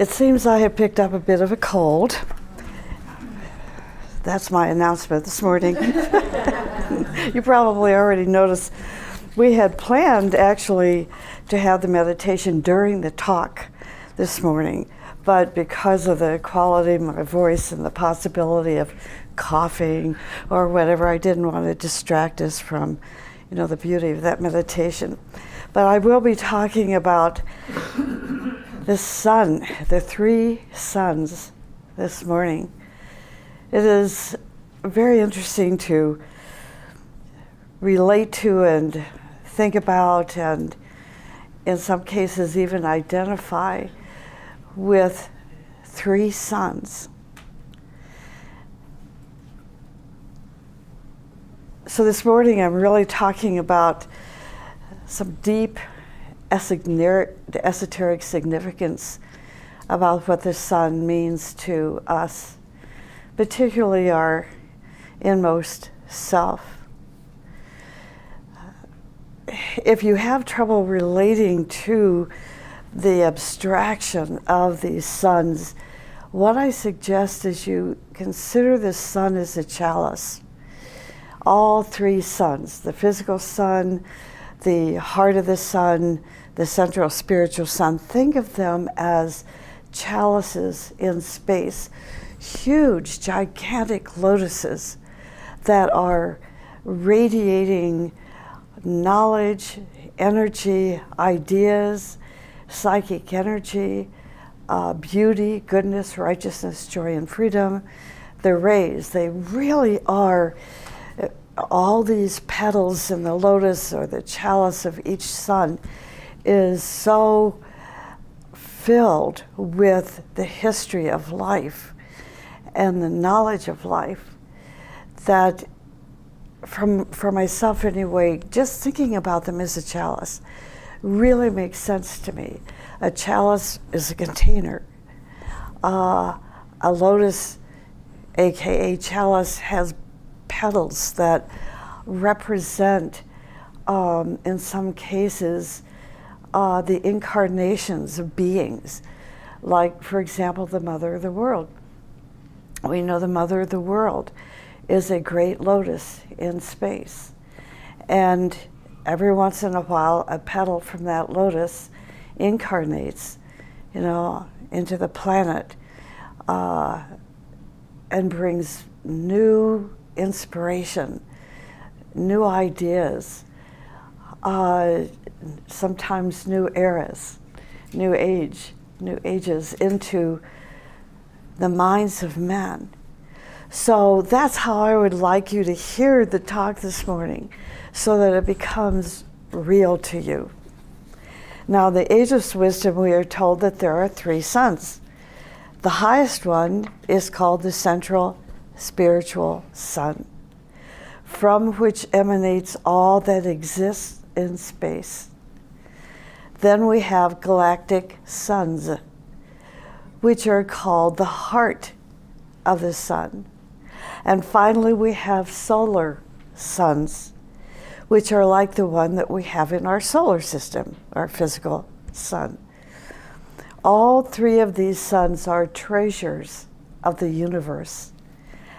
It seems I have picked up a bit of a cold. That's my announcement this morning. You probably already noticed we had planned actually to have the meditation during the talk this morning, but because of the quality of my voice and the possibility of coughing or whatever, I didn't want to distract us from, the beauty of that meditation. But I will be talking about the sun, the three suns this morning. It is very interesting to relate to and think about, and in some cases even identify with three suns. So this morning I'm really talking about some deep esoteric significance about what the sun means to us, particularly our inmost self. If you have trouble relating to the abstraction of these suns, what I suggest is you consider the sun as a chalice. All three suns, the physical sun, the heart of the sun, the central spiritual sun, think of them as chalices in space, huge, gigantic lotuses that are radiating knowledge, energy, ideas, psychic energy, beauty, goodness, righteousness, joy, and freedom. The rays, they really are all these petals in the lotus or the chalice of each sun is so filled with the history of life and the knowledge of life that for myself anyway, just thinking about them as a chalice really makes sense to me. A chalice is a container. A lotus, aka chalice, has petals that represent, in some cases, the incarnations of beings. Like, for example, the Mother of the World. We know the Mother of the World is a great lotus in space. And every once in a while, a petal from that lotus incarnates, into the planet and brings new inspiration, new ideas, sometimes new eras, new ages into the minds of men. So that's how I would like you to hear the talk this morning, so that it becomes real to you. Now, the ageless wisdom, we are told that there are three suns. The highest one is called the central spiritual sun, from which emanates all that exists in space. Then we have galactic suns, which are called the heart of the sun. And finally, we have solar suns, which are like the one that we have in our solar system, our physical sun. All three of these suns are treasures of the universe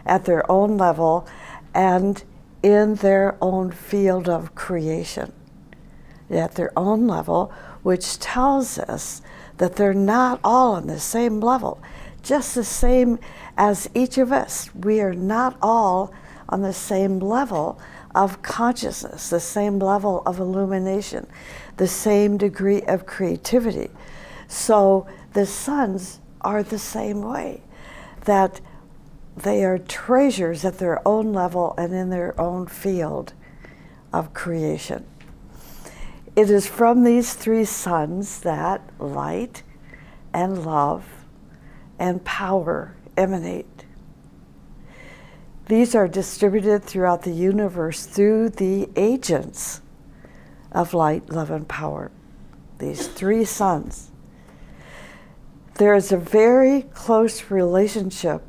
at their own level and in their own field of creation, at their own level, which tells us that they're not all on the same level, just the same as each of us. We are not all on the same level of consciousness, the same level of illumination, the same degree of creativity. So the suns are the same way, that they are treasures at their own level and in their own field of creation. It is from these three suns that light and love and power emanate. These are distributed throughout the universe through the agents of light, love, and power. These three suns. There is a very close relationship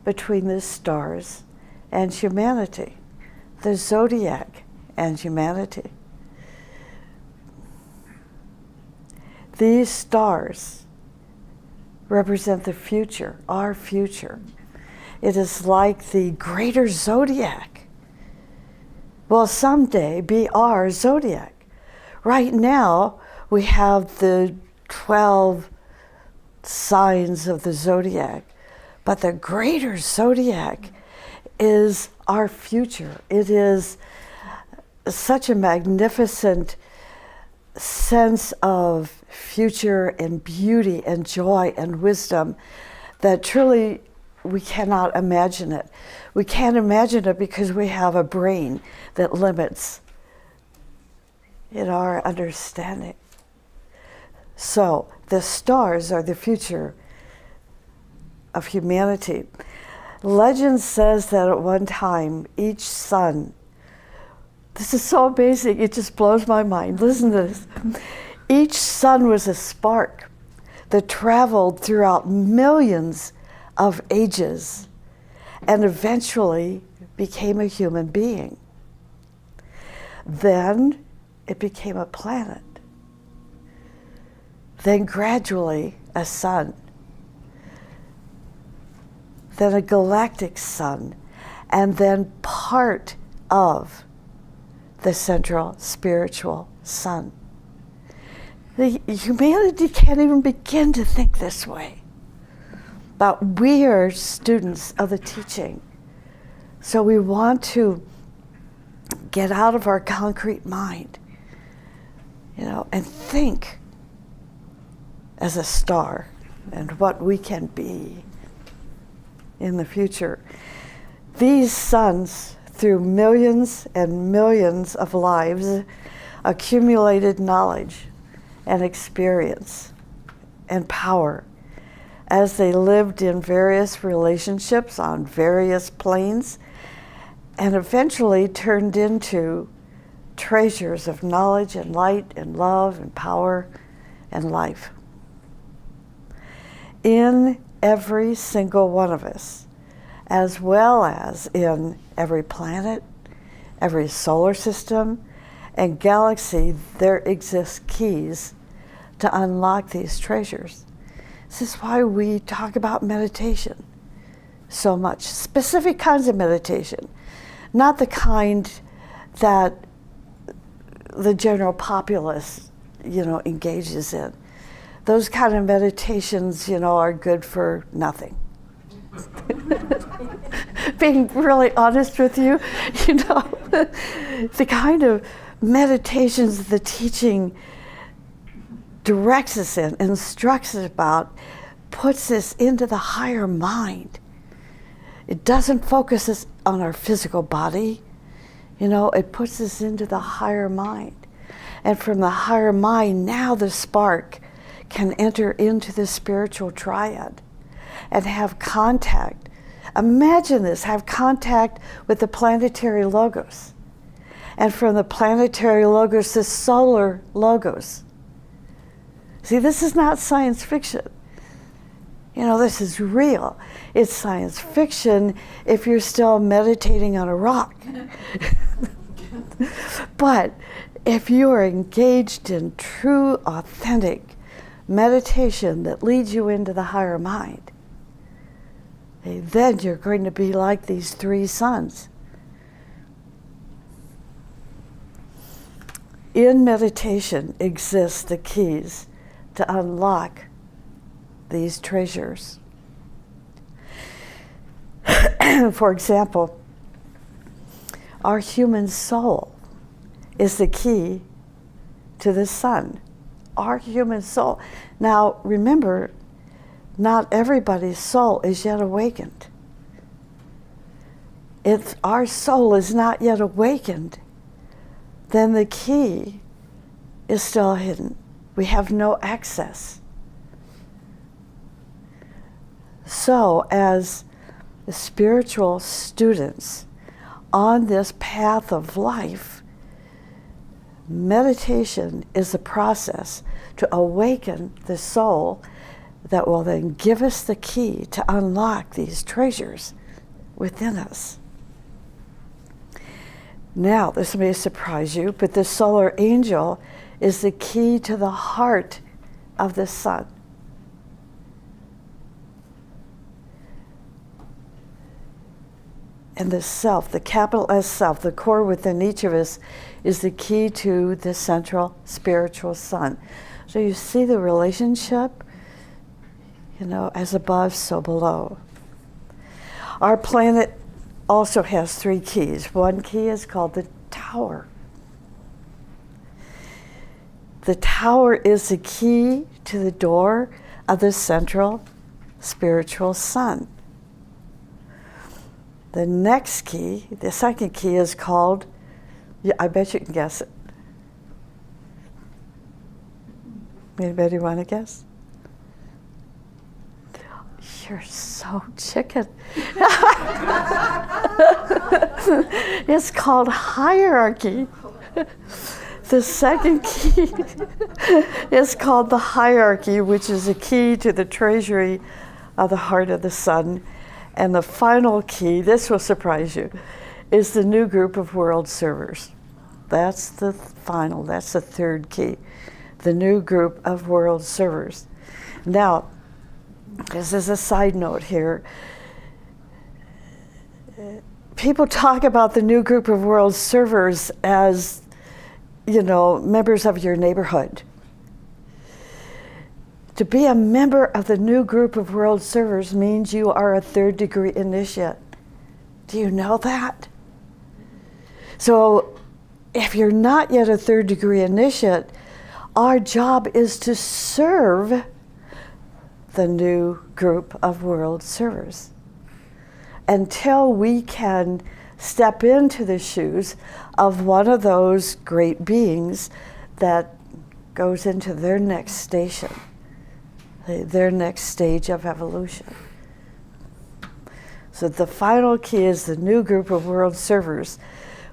between the stars and humanity, the zodiac and humanity. These stars represent the future, our future. It is like the greater zodiac will someday be our zodiac. Right now, we have the 12 signs of the zodiac, but the greater zodiac is our future. It is such a magnificent sense of future and beauty and joy and wisdom that truly we cannot imagine it. We can't imagine it because we have a brain that limits in our understanding. So the stars are the future of humanity. Legend says that at one time, each sun, this is so amazing, it just blows my mind. Listen to this. Each sun was a spark that traveled throughout millions of ages and eventually became a human being. Then it became a planet. Then gradually a sun. Then a galactic sun, and then part of the central spiritual sun. Humanity can't even begin to think this way. But we are students of the teaching. So we want to get out of our concrete mind, and think as a star and what we can be in the future. These suns, through millions and millions of lives, accumulated knowledge and experience and power as they lived in various relationships on various planes and eventually turned into treasures of knowledge and light and love and power and life. In every single one of us, as well as in every planet, every solar system, and galaxy, there exist keys to unlock these treasures. This is why we talk about meditation so much. Specific kinds of meditation, not the kind that the general populace, engages in. Those kind of meditations, are good for nothing. Being really honest with you, the kind of meditations the teaching directs us in, instructs us about, puts us into the higher mind. It doesn't focus us on our physical body, it puts us into the higher mind. And from the higher mind, now the spark can enter into the spiritual triad and have contact. Imagine this, have contact with the planetary logos. And from the planetary logos, the solar logos. See, this is not science fiction. This is real. It's science fiction if you're still meditating on a rock. But if you are engaged in true, authentic meditation that leads you into the higher mind, then you're going to be like these three suns. In meditation exists the keys to unlock these treasures. For example, our human soul is the key to the sun. Our human soul. Now, remember, not everybody's soul is yet awakened. If our soul is not yet awakened, then the key is still hidden. We have no access. So, as spiritual students on this path of life, meditation is a process to awaken the soul that will then give us the key to unlock these treasures within us. Now, this may surprise you, but the solar angel is the key to the heart of the sun. And the self, the capital S self, the core within each of us, is the key to the central spiritual sun. So you see the relationship, as above, so below. Our planet also has 3 keys. One key is called the tower. The tower is the key to the door of the central spiritual sun. The next key, the second key, is called, I bet you can guess it. Anybody want to guess? You're so chicken. It's called hierarchy. The second key is called the hierarchy, which is a key to the treasury of the heart of the sun. And the final key, this will surprise you, is the new group of world servers. That's the third key, the new group of world servers. Now, this is a side note here. People talk about the new group of world servers as, members of your neighborhood. To be a member of the new group of world servers means you are a 3rd degree initiate. Do you know that? So if you're not yet a 3rd degree initiate, our job is to serve the new group of world servers until we can step into the shoes of one of those great beings that goes into their next station, their next stage of evolution. So the final key is the new group of world servers,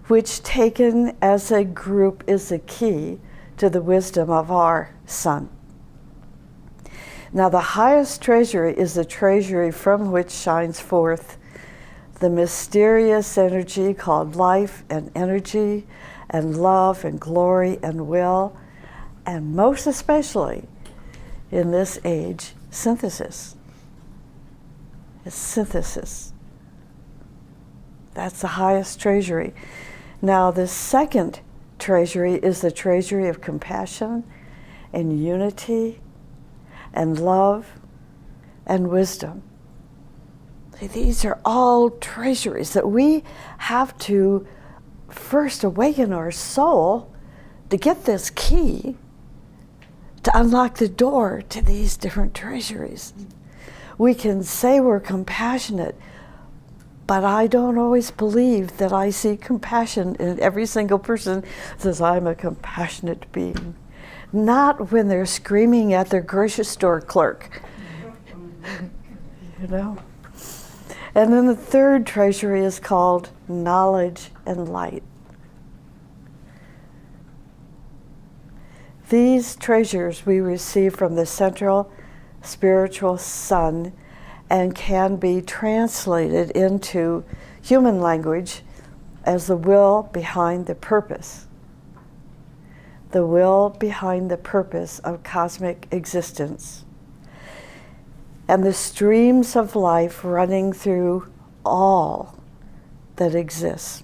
which taken as a group is the key to the wisdom of our sun. Now the highest treasury is the treasury from which shines forth the mysterious energy called life and energy and love and glory and will, and most especially in this age, synthesis. It's synthesis. That's the highest treasury. Now the second treasury is the treasury of compassion and unity and love and wisdom. These are all treasuries that we have to first awaken our soul to get this key to unlock the door to these different treasuries. We can say we're compassionate, but I don't always believe that I see compassion in every single person that says, I'm a compassionate being. Not when they're screaming at their grocery store clerk. And then the third treasury is called knowledge and light. These treasures we receive from the central spiritual sun and can be translated into human language as the will behind the purpose. The will behind the purpose of cosmic existence. And the streams of life running through all that exists.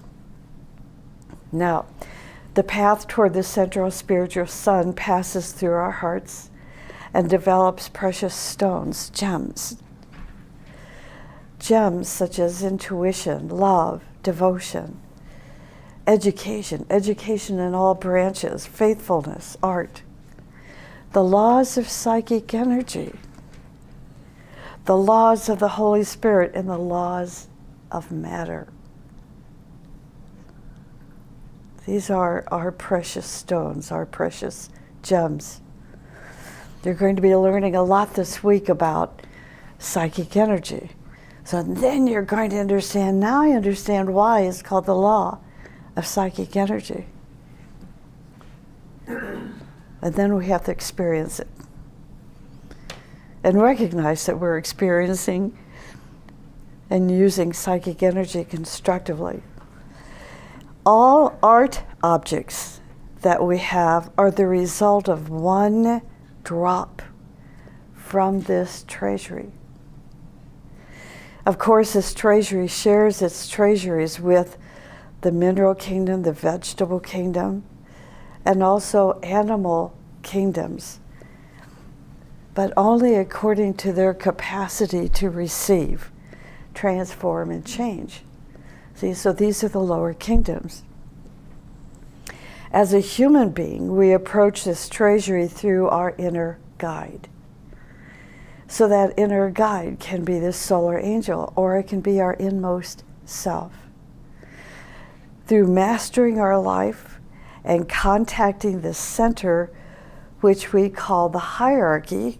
Now, the path toward the central spiritual sun passes through our hearts and develops precious stones, gems. Gems such as intuition, love, devotion, education in all branches, faithfulness, art, the laws of psychic energy, the laws of the Holy Spirit, and the laws of matter. These are our precious stones, our precious gems. You're going to be learning a lot this week about psychic energy. So then you're going to understand, now I understand why it's called the law of psychic energy. And then we have to experience it. And recognize that we're experiencing and using psychic energy constructively. All art objects that we have are the result of one drop from this treasury. Of course, this treasury shares its treasuries with the mineral kingdom, the vegetable kingdom, and also animal kingdoms, but only according to their capacity to receive, transform, and change. See, so these are the lower kingdoms. As a human being, we approach this treasury through our inner guide. So that inner guide can be the solar angel, or it can be our inmost self. Through mastering our life and contacting the center, which we call the hierarchy,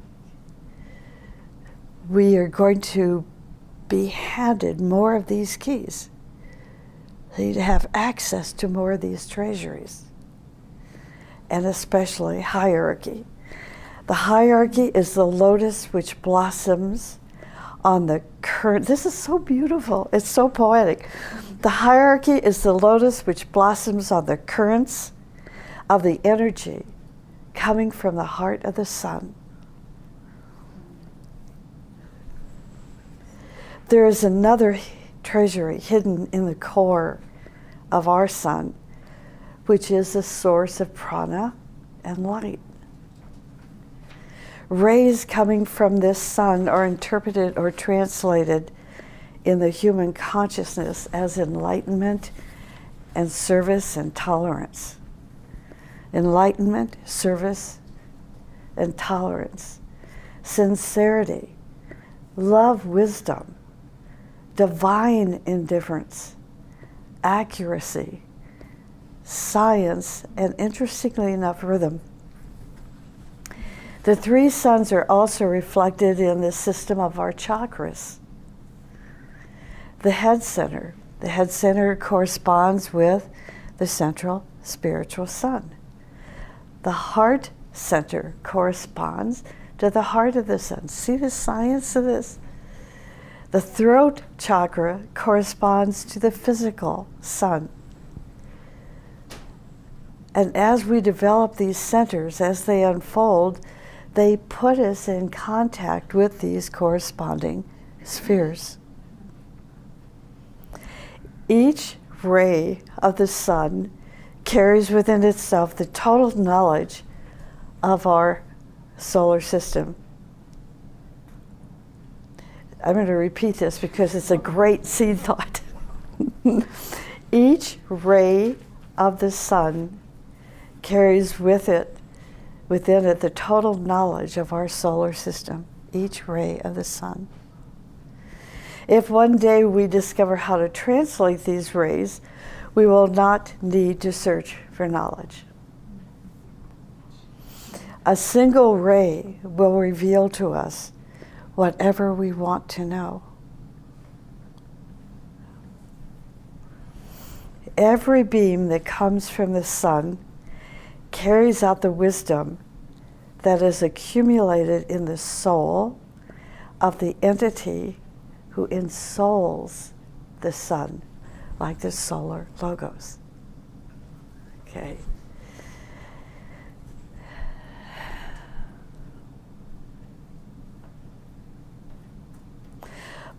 we are going to be handed more of these keys. So you have access to more of these treasuries, and especially hierarchy. The hierarchy is the lotus which blossoms on the current. This is so beautiful. It's so poetic. The hierarchy is the lotus which blossoms on the currents of the energy coming from the heart of the sun. There is another treasury hidden in the core of our sun, which is the source of prana and light. Rays coming from this sun are interpreted or translated in the human consciousness as enlightenment and service and tolerance. Enlightenment, service, and tolerance. Sincerity, love, wisdom, divine indifference, accuracy, science, and interestingly enough, rhythm. The three suns are also reflected in the system of our chakras. The head center. The head center corresponds with the central spiritual sun. The heart center corresponds to the heart of the sun. See the science of this? The throat chakra corresponds to the physical sun. And as we develop these centers, as they unfold, they put us in contact with these corresponding spheres. Each ray of the sun carries within itself the total knowledge of our solar system. I'm going to repeat this because it's a great seed thought. Each ray of the sun carries within it the total knowledge of our solar system, each ray of the sun. If one day we discover how to translate these rays, we will not need to search for knowledge. A single ray will reveal to us whatever we want to know. Every beam that comes from the sun carries out the wisdom that is accumulated in the soul of the entity who ensouls the sun, like the solar logos. Okay.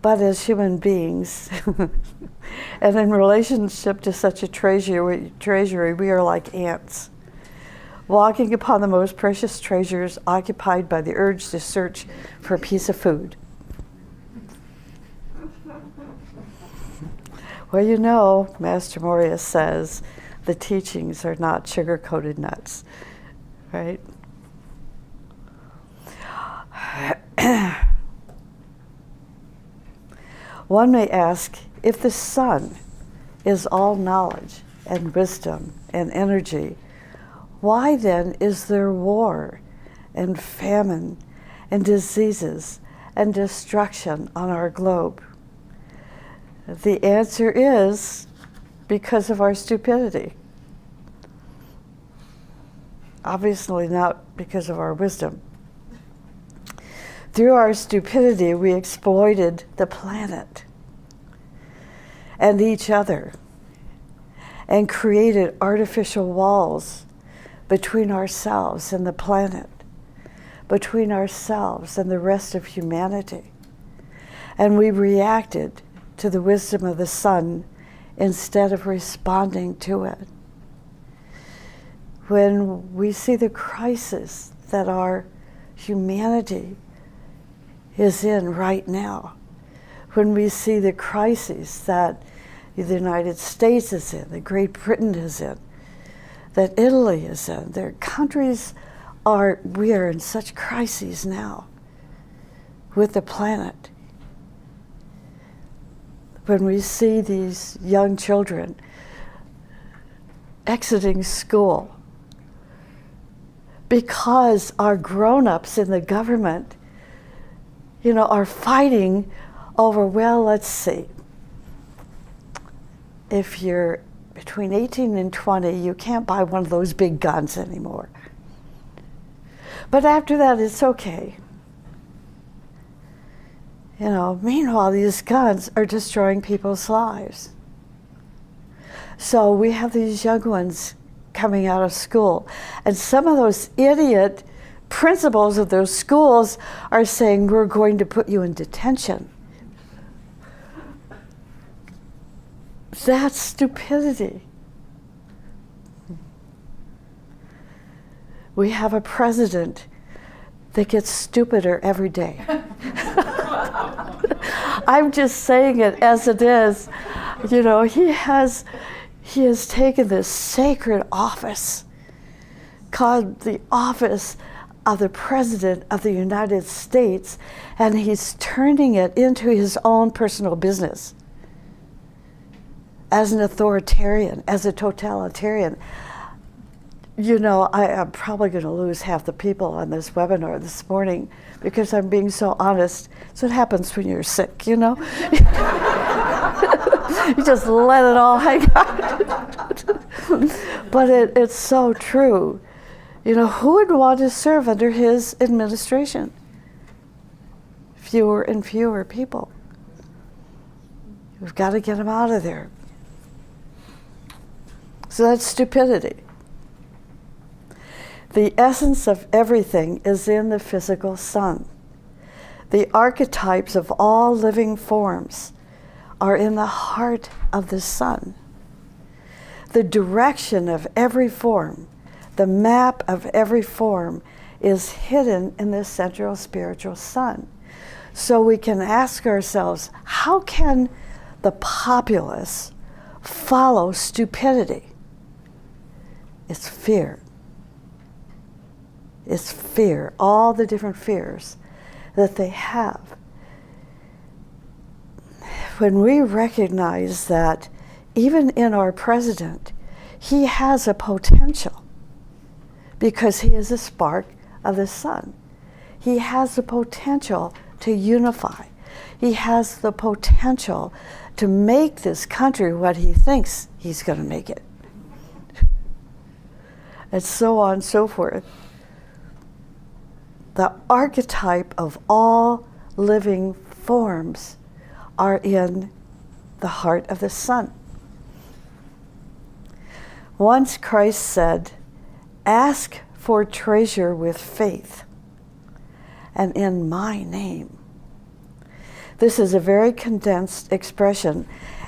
But as human beings, and in relationship to such a treasury, we are like ants, walking upon the most precious treasures, occupied by the urge to search for a piece of food. Well, you know, Master Moria says the teachings are not sugar-coated nuts, right? One may ask, if the sun is all knowledge and wisdom and energy, why then is there war and famine and diseases and destruction on our globe? The answer is because of our stupidity. Obviously not because of our wisdom. Through our stupidity, we exploited the planet and each other and created artificial walls between ourselves and the planet, between ourselves and the rest of humanity. And we reacted to the wisdom of the sun instead of responding to it. When we see the crisis that our humanity is in right now, when we see the crises that the United States is in, that Great Britain is in, that Italy is in, their countries we are in such crises now with the planet. When we see these young children exiting school because our grown-ups in the government, are fighting over, well, let's see, if you're between 18 and 20, you can't buy one of those big guns anymore. But after that, it's okay. Meanwhile, these guns are destroying people's lives. So we have these young ones coming out of school, and some of those idiot principals of those schools are saying, we're going to put you in detention. That's stupidity. We have a president that gets stupider every day. I'm just saying it as it is. He has taken this sacred office called the office of the President of the United States, and he's turning it into his own personal business as an authoritarian, as a totalitarian. I am probably going to lose half the people on this webinar this morning because I'm being so honest. So it happens when you're sick, You just let it all hang out. But it's so true. Who would want to serve under his administration? Fewer and fewer people. We've got to get them out of there. So that's stupidity. The essence of everything is in the physical sun. The archetypes of all living forms are in the heart of the sun. The direction of every form, the map of every form, is hidden in the central spiritual sun. So we can ask ourselves, how can the populace follow stupidity? It's fear. It's fear, all the different fears that they have. When we recognize that even in our president, he has a potential because he is a spark of the sun. He has the potential to unify. He has the potential to make this country what he thinks he's going to make it. And so on and so forth. The archetype of all living forms are in the heart of the sun. Once Christ said, "Ask for treasure with faith, and in my name." This is a very condensed expression,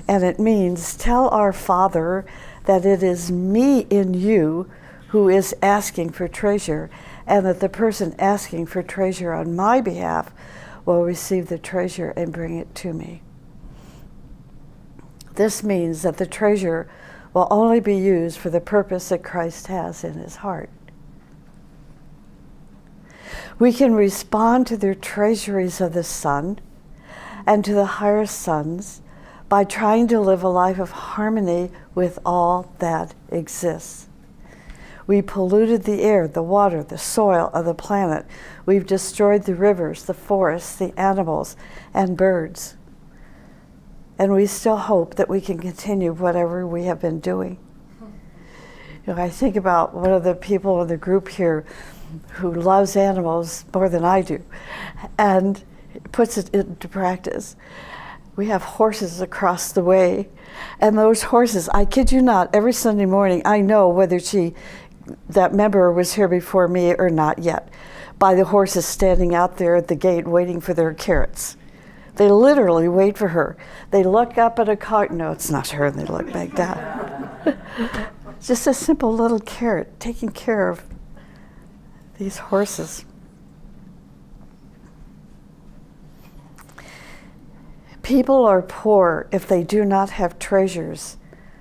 and it means tell our Father that it is me in you who is asking for treasure, and that the person asking for treasure on my behalf will receive the treasure and bring it to me. This means that the treasure will only be used for the purpose that Christ has in his heart. We can respond to the treasuries of the sun and to the higher suns by trying to live a life of harmony with all that exists. We polluted the air, the water, the soil of the planet. We've destroyed the rivers, the forests, the animals, and birds. And we still hope that we can continue whatever we have been doing. I think about one of the people in the group here who loves animals more than I do and puts it into practice. We have horses across the way, and those horses, I kid you not, every Sunday morning I know whether that member was here before me or not yet by the horses standing out there at the gate waiting for their carrots. They literally wait for her. They look up at a cart. No, it's not her, and they look back down. Just a simple little carrot taking care of these horses. People are poor if they do not have treasures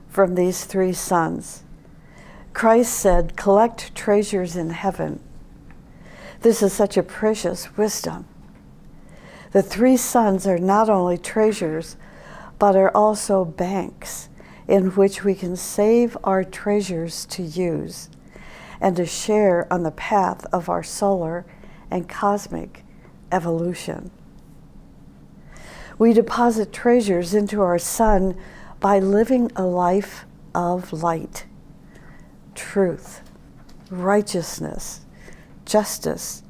from these three sons. Christ said, collect treasures in heaven. This is such a precious wisdom. The three sons are not only treasures, but are also banks in which we can save our treasures to use and to share on the path of our solar and cosmic evolution. We deposit treasures into our Son by living a life of light, truth, righteousness, justice,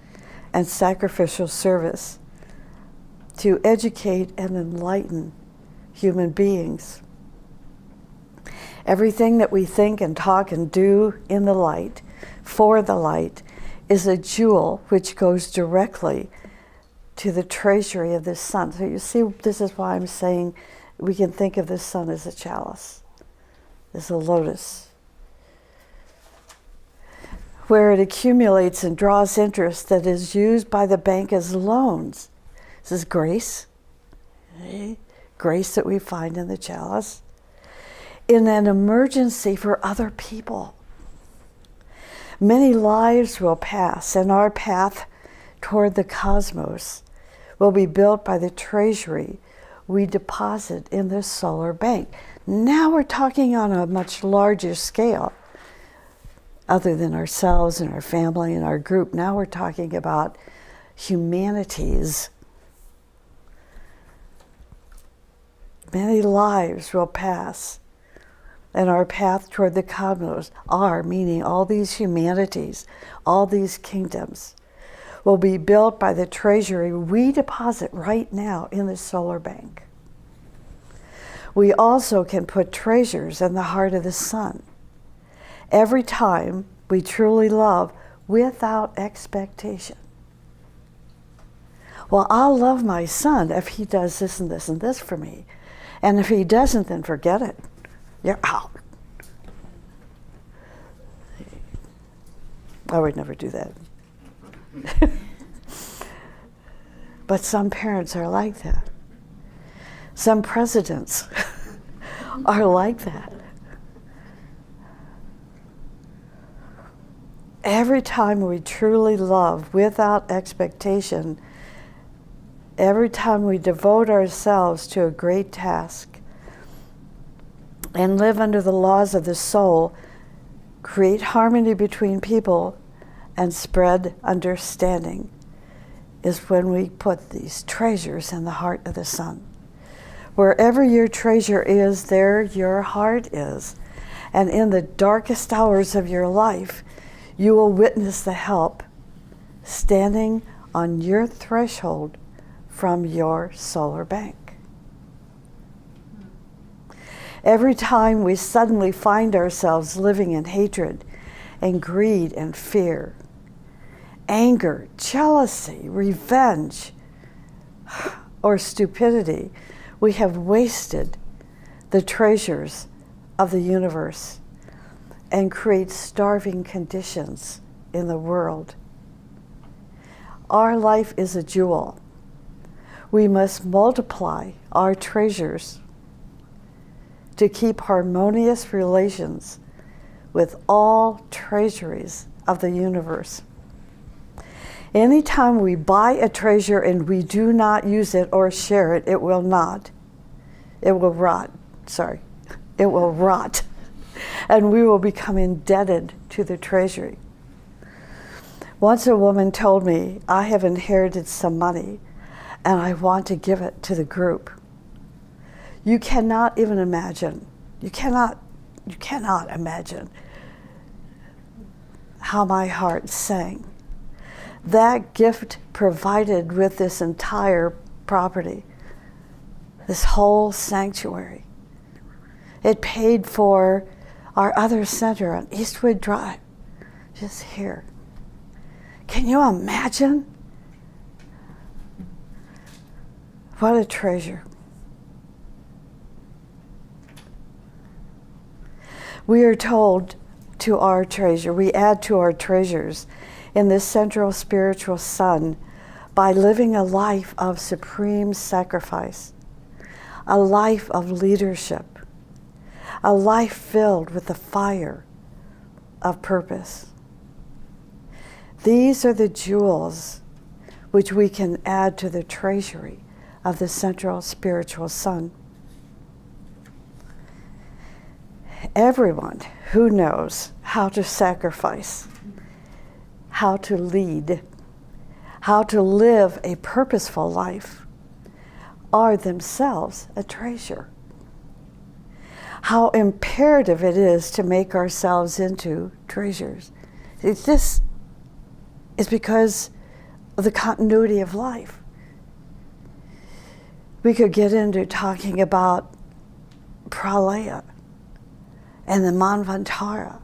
and sacrificial service to educate and enlighten human beings. Everything that we think and talk and do in the light, for the light, is a jewel which goes directly to the treasury of this sun. So you see, this is why I'm saying we can think of this sun as a chalice, as a lotus, where it accumulates and draws interest that is used by the bank as loans. This is grace, grace that we find in the chalice, in an emergency for other people. Many lives will pass, and our path toward the cosmos will be built by the treasury we deposit in this solar bank. Now we're talking on a much larger scale, other than ourselves and our family and our group. Now we're talking about humanities. Many lives will pass, and our path toward the cosmos, meaning all these humanities, all these kingdoms, will be built by the treasury we deposit right now in the solar bank. We also can put treasures in the heart of the sun. Every time we truly love without expectation. Well, I'll love my son if he does this and this and this for me. And if he doesn't, then forget it. You're out. I would never do that. But some parents are like that. Some presidents are like that. Every time we truly love without expectation, every time we devote ourselves to a great task and live under the laws of the soul, create harmony between people, and spread understanding, is when we put these treasures in the heart of the sun. Wherever your treasure is, there your heart is. And in the darkest hours of your life, you will witness the help standing on your threshold from your solar bank. Every time we suddenly find ourselves living in hatred and greed and fear, anger, jealousy, revenge, or stupidity, we have wasted the treasures of the universe and create starving conditions in the world. Our life is a jewel. We must multiply our treasures to keep harmonious relations with all treasuries of the universe. Anytime we buy a treasure and we do not use it or share it, it will rot. And we will become indebted to the treasury. Once a woman told me, I have inherited some money and I want to give it to the group. You cannot even imagine, you cannot imagine how my heart sang. That gift provided with this entire property, this whole sanctuary. It paid for our other center on Eastwood Drive, just here. Can you imagine? What a treasure. We are told to our treasure, we add to our treasures in this central spiritual sun by living a life of supreme sacrifice, a life of leadership, a life filled with the fire of purpose. These are the jewels which we can add to the treasury of the central spiritual sun. Everyone who knows how to sacrifice, how to lead, how to live a purposeful life are themselves a treasure. How imperative it is to make ourselves into treasures. This is because of the continuity of life. We could get into talking about pralaya and the manvantara.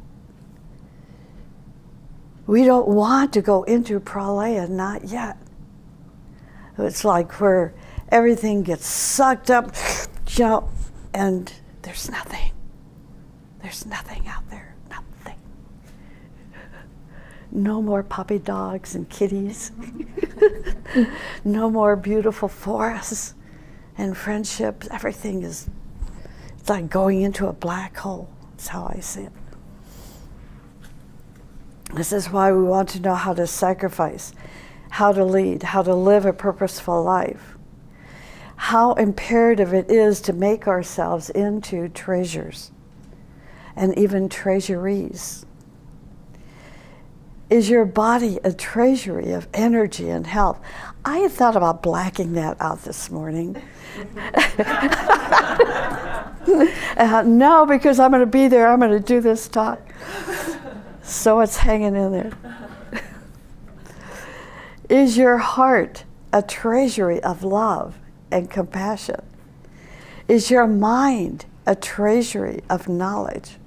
We don't want to go into pralaya, not yet. It's like where everything gets sucked up, and there's nothing. There's nothing out there, nothing. No more puppy dogs and kitties. No more beautiful forests and friendships. Everything is, it's like going into a black hole. That's how I see it. This is why we want to know how to sacrifice, how to lead, how to live a purposeful life. How imperative it is to make ourselves into treasures and even treasuries. Is your body a treasury of energy and health? I had thought about blacking that out this morning. No, because I'm going to be there. I'm going to do this talk. So it's hanging in there. Is your heart a treasury of love and compassion? Is your mind a treasury of knowledge?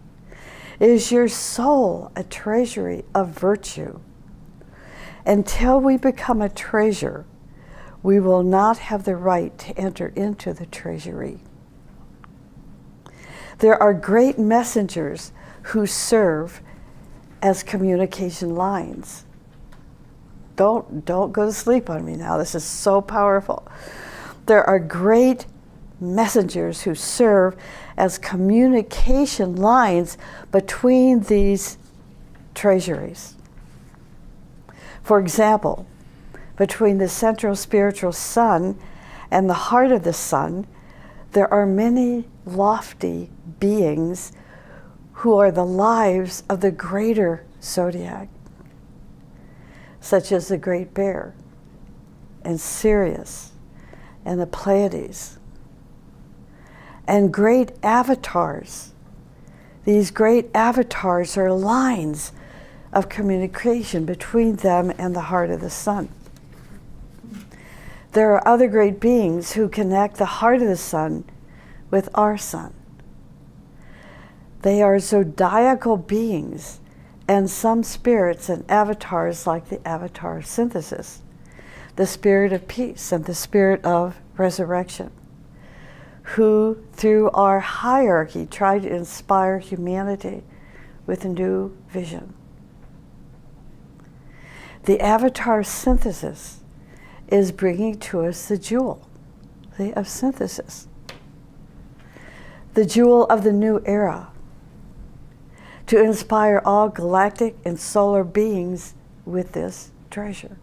Is your soul a treasury of virtue? Until we become a treasure, we will not have the right to enter into the treasury. There are great messengers who serve as communication lines. Don't go to sleep on me now. This is so powerful. There are great messengers who serve as communication lines between these treasuries. For example, between the central spiritual sun and the heart of the sun, there are many lofty beings who are the lives of the greater zodiac, such as the Great Bear and Sirius and the Pleiades, and great avatars. These great avatars are lines of communication between them and the heart of the sun. There are other great beings who connect the heart of the sun with our sun. They are zodiacal beings and some spirits and avatars like the avatar of synthesis, the spirit of peace and the spirit of resurrection, who through our hierarchy try to inspire humanity with a new vision. The avatar of synthesis is bringing to us the jewel of synthesis, the jewel of the new era, to inspire all galactic and solar beings with this treasure.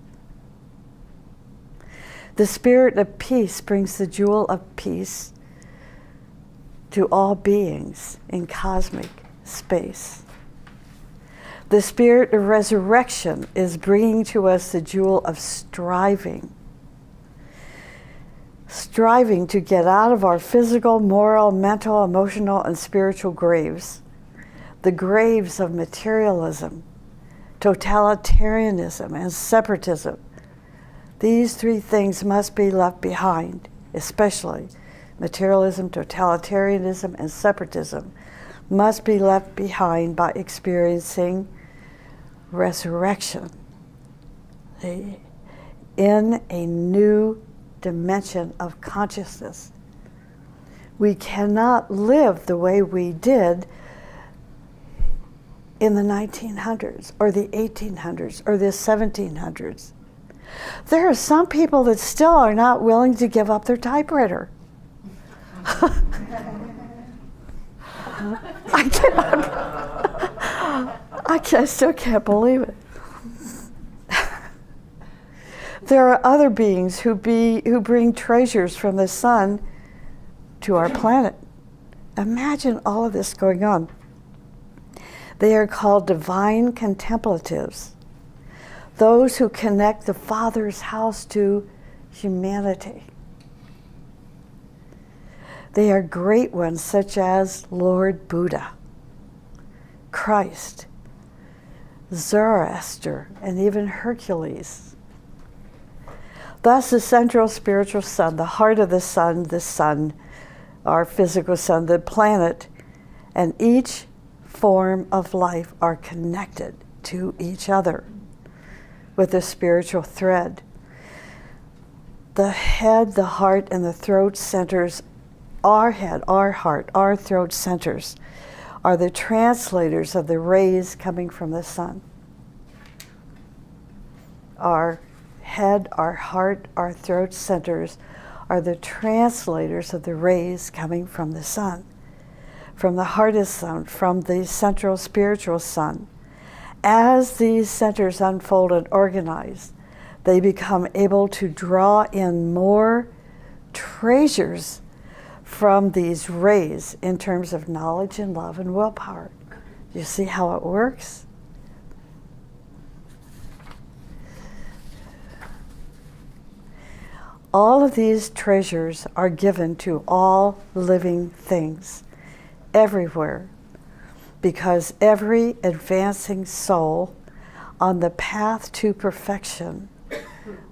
The spirit of peace brings the jewel of peace to all beings in cosmic space. The spirit of resurrection is bringing to us the jewel of striving to get out of our physical, moral, mental, emotional, and spiritual graves, the graves of materialism, totalitarianism, and separatism. These three things must be left behind, especially materialism, totalitarianism, and separatism must be left behind by experiencing resurrection in a new dimension of consciousness. We cannot live the way we did in the 1900s or the 1800s or the 1700s. There are some people that still are not willing to give up their typewriter. I still can't believe it. There are other beings who bring treasures from the sun to our planet. Imagine all of this going on. They are called divine contemplatives, those who connect the Father's house to humanity. They are great ones such as Lord Buddha, Christ, Zoroaster, and even Hercules. Thus, the central spiritual sun, the heart of the sun, our physical sun, the planet, and each form of life are connected to each other with a spiritual thread. The head, the heart, and the throat centers, our head, our heart, our throat centers, are the translators of the rays coming from the sun. Our head, our heart, our throat centers are the translators of the rays coming from the sun, from the heart of the sun, from the central spiritual sun. As these centers unfold and organize, they become able to draw in more treasures from these rays in terms of knowledge and love and willpower. You see how it works? All of these treasures are given to all living things, everywhere, because every advancing soul on the path to perfection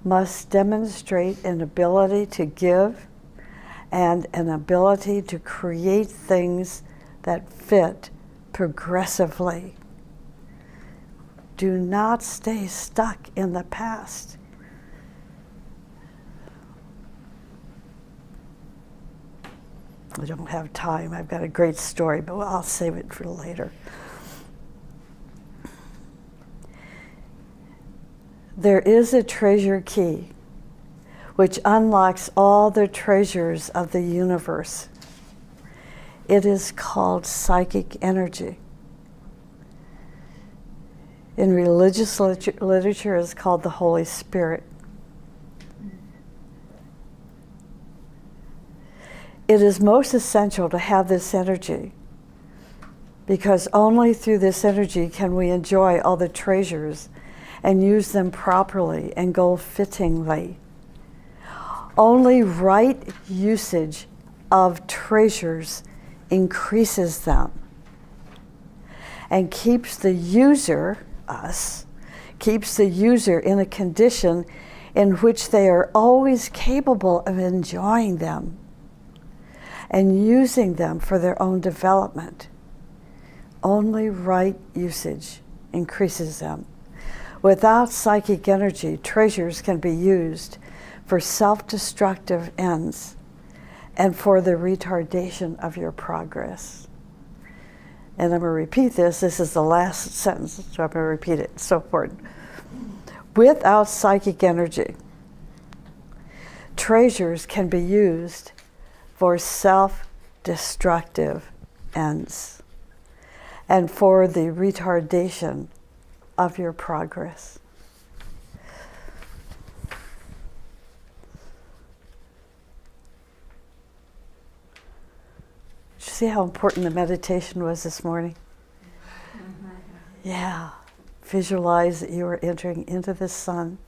must demonstrate an ability to give and an ability to create things that fit progressively. Do not stay stuck in the past. I don't have time. I've got a great story, but I'll save it for later. There is a treasure key which unlocks all the treasures of the universe. It is called psychic energy. In religious literature, it's called the Holy Spirit. It is most essential to have this energy, because only through this energy can we enjoy all the treasures and use them properly and goal-fittingly. Only right usage of treasures increases them and keeps the user, us, keeps the user in a condition in which they are always capable of enjoying them and using them for their own development. Only right usage increases them. Without psychic energy, treasures can be used for self-destructive ends and for the retardation of your progress. And I'm going to repeat this. This is the last sentence, so I'm going to repeat it. It's so important. Without psychic energy, treasures can be used for self-destructive ends and for the retardation of your progress. Did you see how important the meditation was this morning? Yeah. Visualize that you are entering into the sun.